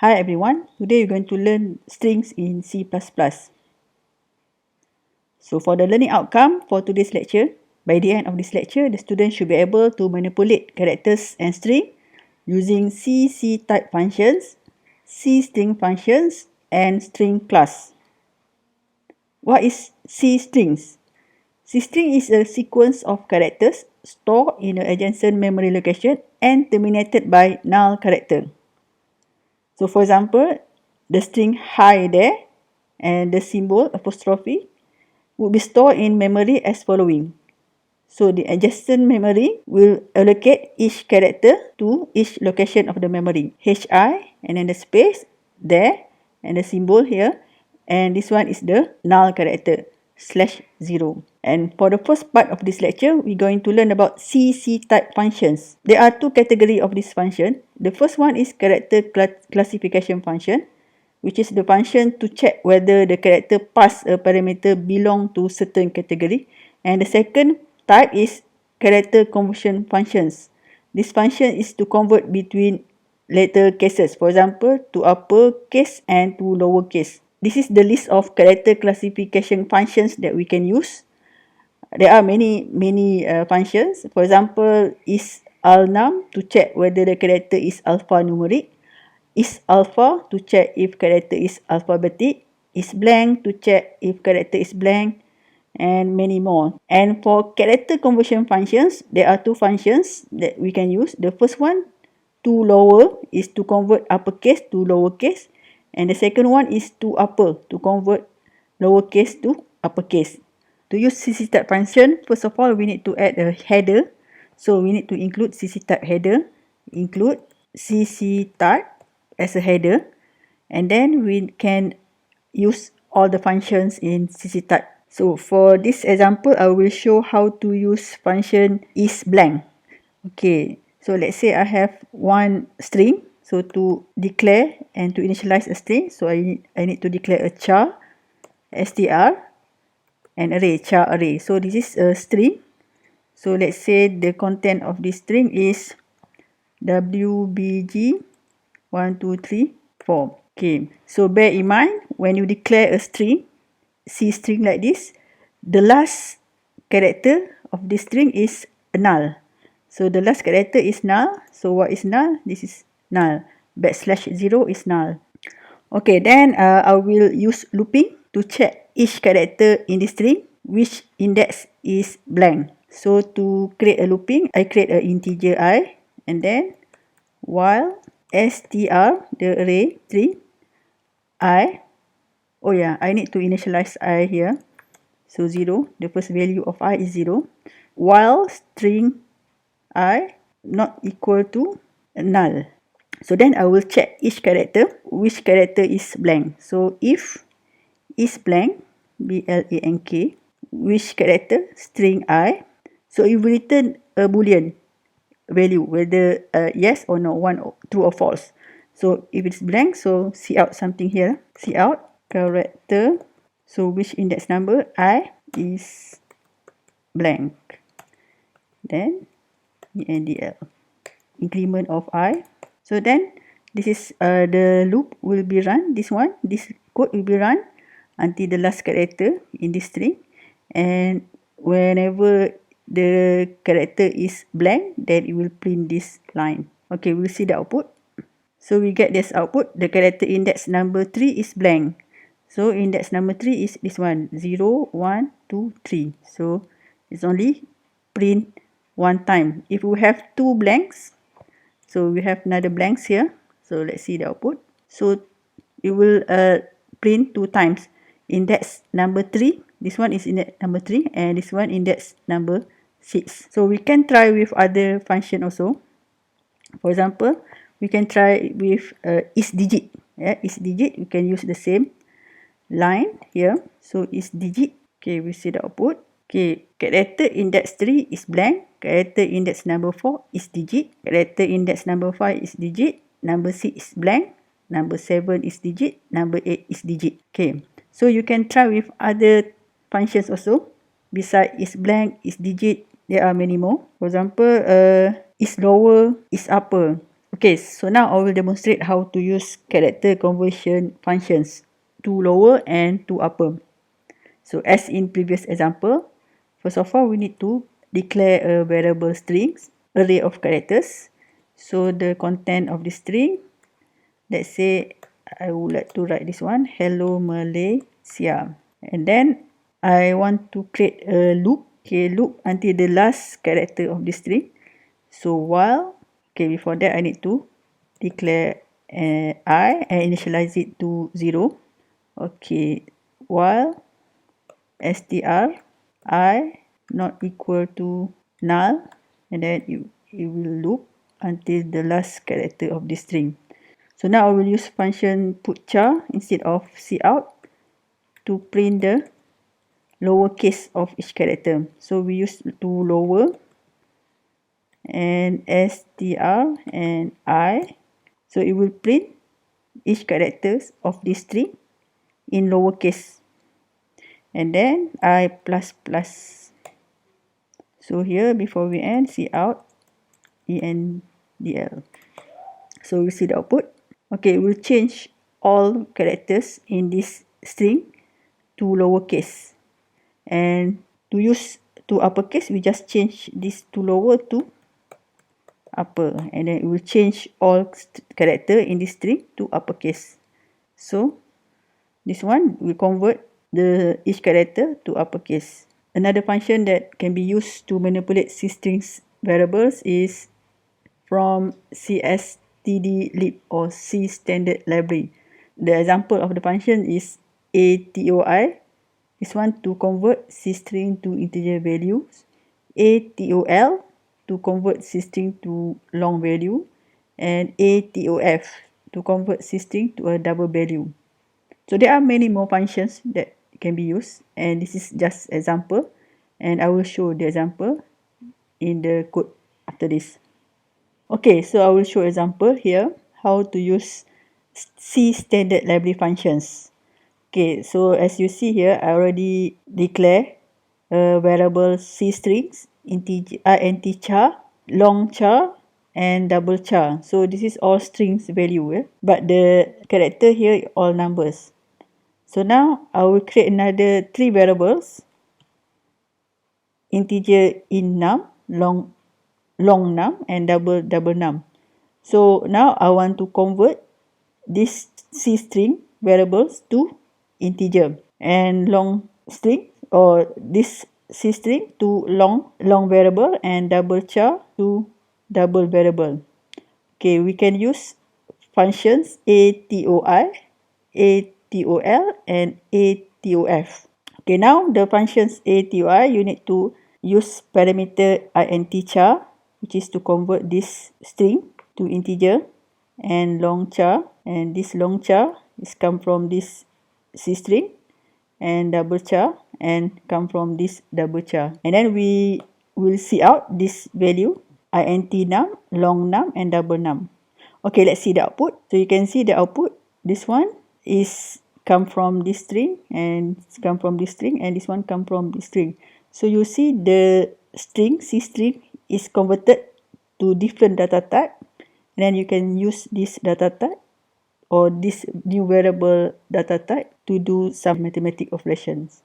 Hi everyone, today we're going to learn strings in C++. So for the learning outcome for today's lecture, by the end of this lecture, the student should be able to manipulate characters and string using C type functions, C string functions, and string class. What is C strings? C string is a sequence of characters stored in an adjacent memory location and terminated by null character. So for example, the string hi there and the symbol apostrophe would be stored in memory as following. So the adjacent memory will allocate each character to each location of the memory. Hi and then the space there and the symbol here, and this one is the null character /0. And for the first part of this lecture, we're going to learn about C type functions. There are two categories of this function. The first one is character classification function, which is the function to check whether the character pass a parameter belong to certain category. And the second type is character conversion functions. This function is to convert between letter cases, for example, to uppercase and to lowercase. This is the list of character classification functions that we can use. There are many functions. For example, is alnum to check whether the character is alphanumeric. Is alpha to check if character is alphabetic. Is blank to check if character is blank, and many more. And for character conversion functions, there are two functions that we can use. The first one, to lower, is to convert uppercase to lowercase, and the second one is to upper, to convert lowercase to uppercase. To use CC type function, first of all, we need to add a header. So we need to include CC type header, include CC type as a header, and then we can use all the functions in CC type. So for this example, I will show how to use function is blank. Okay, so let's say I have one string. So to declare and to initialize a string, so I need to declare a char, str, and array, char array. So this is a string. So let's say the content of this string is wbg1234. Okay, so bear in mind when you declare a string, C string like this, the last character of this string is null. So the last character is null. So what is null? This is null. \0 is null. Okay, then I will use looping to check each character in this string which index is blank. So to create a looping, I create an integer I, and then while str, the array string, I, oh yeah, I need to initialize I here. So 0, the first value of I is 0. While string I not equal to null. So then I will check each character, which character is blank. So if is blank, blank, which character, string I. So it will return a boolean value, whether yes or no, true or false. So if it's blank, so see out something here. See out character. So which index number I is blank. Then endl, increment of I. So then this is the loop will be run. This code will be run until the last character in this string, and whenever the character is blank, then it will print this line. Okay, we'll see the output. So we get this output. The character index number 3 is blank. So index number 3 is this one, 0, 1, 2, 3. So it's only print one time. If we have two blanks, so we have another blanks here. So let's see the output. So it will print two times. Index number 3. This one is index number 3, and this one index number 6. So we can try with other function also. For example, we can try with isDigit. Yeah, isDigit, we can use the same line here. So isDigit. Okay, we see the output. Okay, character index 3 is blank. Character index number 4 is digit. Character index number 5 is digit. Number 6 is blank. Number 7 is digit. Number 8 is digit. Okay, so you can try with other functions also. Besides is blank, is digit, there are many more. For example, is lower, is upper. Okay, so now I will demonstrate how to use character conversion functions to lower and to upper. So as in previous example, first of all we need to declare a variable strings, array of characters. So the content of the string, let's say I would like to write this one, hello Malaysia. And then I want to create a loop, okay, loop until the last character of the string. So while, okay, before that I need to declare I and initialize it to 0. Okay, while str I not equal to null, and then it will loop until the last character of the string. So now I will use function putchar instead of cout to print the lowercase of each character. So we use to lower and str and I. So it will print each characters of this string in lowercase. And then I plus plus. So here before we end, cout endl. So we see the output. Okay, we'll change all characters in this string to lowercase. And to use to uppercase, we just change this to lower to upper, and then it will change all character in this string to uppercase. So this one will convert the each character to uppercase. Another function that can be used to manipulate C-strings variables is from CSTDLib or C standard library. The example of the function is ATOI. This one to convert C string to integer values. ATOL to convert C string to long value. And ATOF to convert C string to a double value. So there are many more functions that can be used, and this is just example, and I will show the example in the code after this. Okay, so I will show example here how to use C standard library functions. Okay, so as you see here, I already declare a variable C strings, integer, int char, long char, and double char. So this is all strings value, but the character here all numbers. So now I will create another 3 variables, integer in num, long num, and double num. So now I want to convert this C string variables to integer, and long string or this C string to long variable, and double char to double variable. Okay, we can use functions ATOI, ATOL, and ATOF. Okay, now the functions ATOI, you need to use parameter int char, which is to convert this string to integer, and long char, and this long char is come from this C string, and double char and come from this double char. And then we will cout this value int num, long num, and double num. Okay, let's see the output. So you can see the output. This one is come from this string, and come from this string, and this one come from this string. So you see the string C string is converted to different data type, and then you can use this data type or this new variable data type to do some mathematical operations.